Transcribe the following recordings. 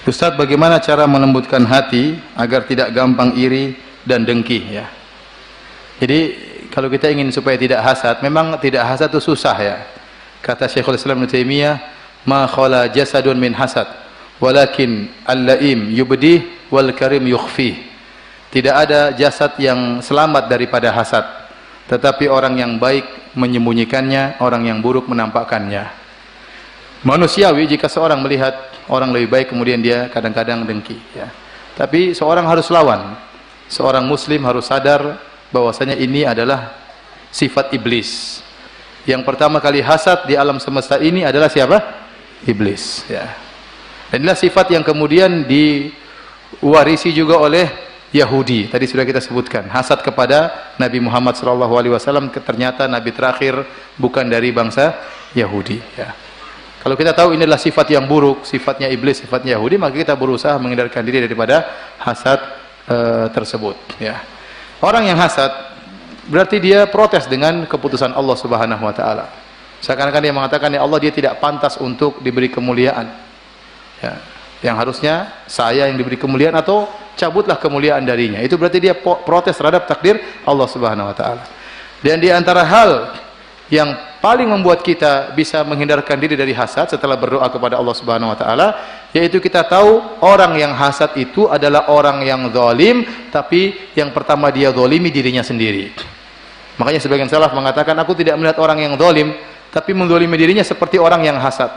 Ustaz, bagaimana cara melembutkan hati agar tidak gampang iri dan dengki ya? Jadi kalau kita ingin supaya tidak hasad, memang tidak hasad itu susah ya. Kata Syekhul Islam Ibnu Taimiyah, "Ma khala jasadun min hasad, walakin al-laim yubdih wal karim yukhfih." Tidak ada jasad yang selamat daripada hasad, tetapi orang yang baik menyembunyikannya, orang yang buruk menampakkannya. Manusiawi jika seorang melihat orang lebih baik kemudian dia kadang-kadang dengki ya. Tapi seorang harus lawan. Seorang muslim harus sadar bahwasanya ini adalah sifat iblis. Yang pertama kali hasad di alam semesta ini adalah siapa? Iblis ya. Dan inilah sifat yang kemudian diwarisi juga oleh Yahudi. Tadi sudah kita sebutkan, hasad kepada Nabi Muhammad SAW ternyata nabi terakhir bukan dari bangsa Yahudi ya. Kalau kita tahu ini adalah sifat yang buruk, sifatnya iblis, sifatnya Yahudi, maka kita berusaha menghindarkan diri daripada hasad tersebut ya. Orang yang hasad berarti dia protes dengan keputusan Allah Subhanahu wa taala. Seakan-akan dia mengatakan ya Allah, dia tidak pantas untuk diberi kemuliaan. Ya. Yang harusnya saya yang diberi kemuliaan atau cabutlah kemuliaan darinya. Itu berarti dia protes terhadap takdir Allah Subhanahu wa taala. Dan di antara hal yang paling membuat kita bisa menghindarkan diri dari hasad setelah berdoa kepada Allah Subhanahu wa taala, yaitu kita tahu orang yang hasad itu adalah orang yang zalim, tapi yang pertama dia zalimi dirinya sendiri. Makanya sebagian salaf mengatakan, aku tidak melihat orang yang zalim, tapi menzalimi dirinya seperti orang yang hasad.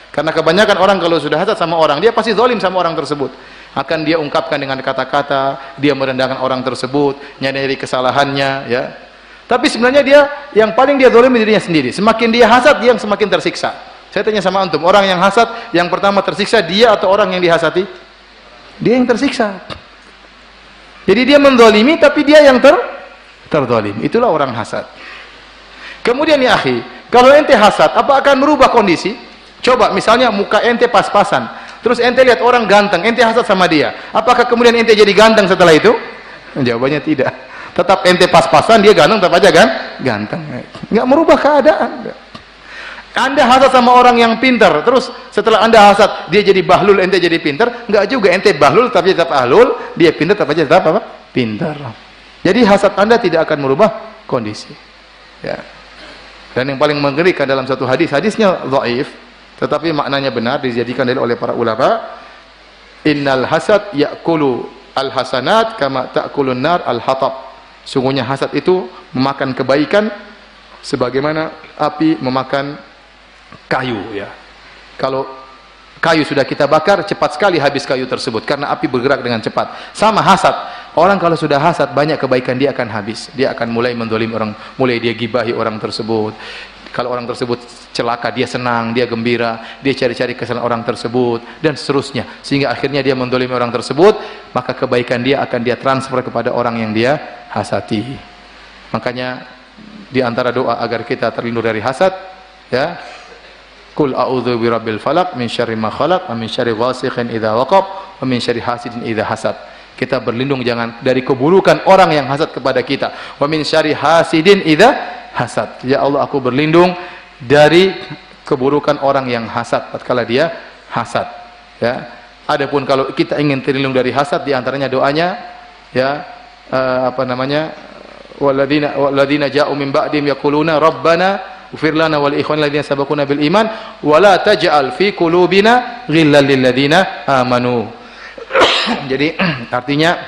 Karena kebanyakan orang kalau sudah hasad sama orang, dia pasti zalim sama orang tersebut. Akan dia ungkapkan dengan kata-kata, dia merendahkan orang tersebut, nyadari kesalahannya ya. Tapi sebenarnya dia yang paling dia zalimi dirinya sendiri. Semakin dia hasad, dia yang semakin tersiksa. Saya tanya sama antum, orang yang hasad yang pertama tersiksa dia atau orang yang dihasati? Dia yang tersiksa. Jadi dia menzalimi tapi dia yang terzalim. Itulah orang hasad. Kemudian ya akhi, kalau ente hasad, apa akan merubah kondisi? Coba misalnya muka ente pas-pasan, terus ente lihat orang ganteng, ente hasad sama dia. Apakah kemudian ente jadi ganteng setelah itu? Jawabannya tidak. Tetap ente pas-pasan, dia ganteng, tetap aja kan ganteng. Nggak merubah keadaan. Anda hasad sama orang yang pintar, terus setelah anda hasad dia jadi bahlul, ente jadi pintar. Nggak juga, ente bahlul tapi tetap ahlul, dia pintar tetap aja tetap apa? Pintar. Jadi hasad anda tidak akan merubah kondisi ya. Dan yang paling mengerikan dalam satu hadis, hadisnya dhaif tetapi maknanya benar, dijadikan dalil oleh para ulama, innal hasad ya'kulu al-hasanat kama ta'kulun nar al-hatab. Sungguhnya hasad itu memakan kebaikan sebagaimana api memakan kayu ya. Kalau kayu sudah kita bakar, cepat sekali habis kayu tersebut karena api bergerak dengan cepat. Sama hasad. Orang kalau sudah hasad, banyak kebaikan dia akan habis. Dia akan mulai mendolimi orang, mulai dia gibahi orang tersebut. Kalau orang tersebut celaka, dia senang, dia gembira, dia cari-cari kesalahan orang tersebut dan seterusnya, sehingga akhirnya dia mendolimi orang tersebut, maka kebaikan dia akan dia transfer kepada orang yang dia hasati. Makanya di antara doa agar kita terlindung dari hasad ya, Qul a'udzu birabbil falaq min syarri ma khalaq wa min syarri ghasiqin idza waqab wa min syarri hasidin idza hasad. Kita berlindung jangan dari keburukan orang yang hasad kepada kita. Wa min syarri hasidin idza hasad. Ya Allah, aku berlindung dari keburukan orang yang hasad tatkala dia hasad ya. Adapun kalau kita ingin terlindung dari hasad, di antaranya doanya ya, walladzina ja'u min ba'dihim yaquluna rabbana ighfir lana wal ikhwanil ladzina sabaquna bil iman wa la taj'al fi qulubina ghillan lil ladzina amanu. Jadi artinya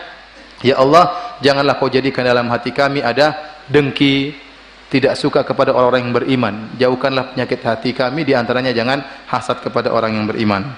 ya Allah, janganlah kau jadikan dalam hati kami ada dengki, tidak suka kepada orang-orang yang beriman. Jauhkanlah penyakit hati kami, di antaranya jangan hasad kepada orang yang beriman.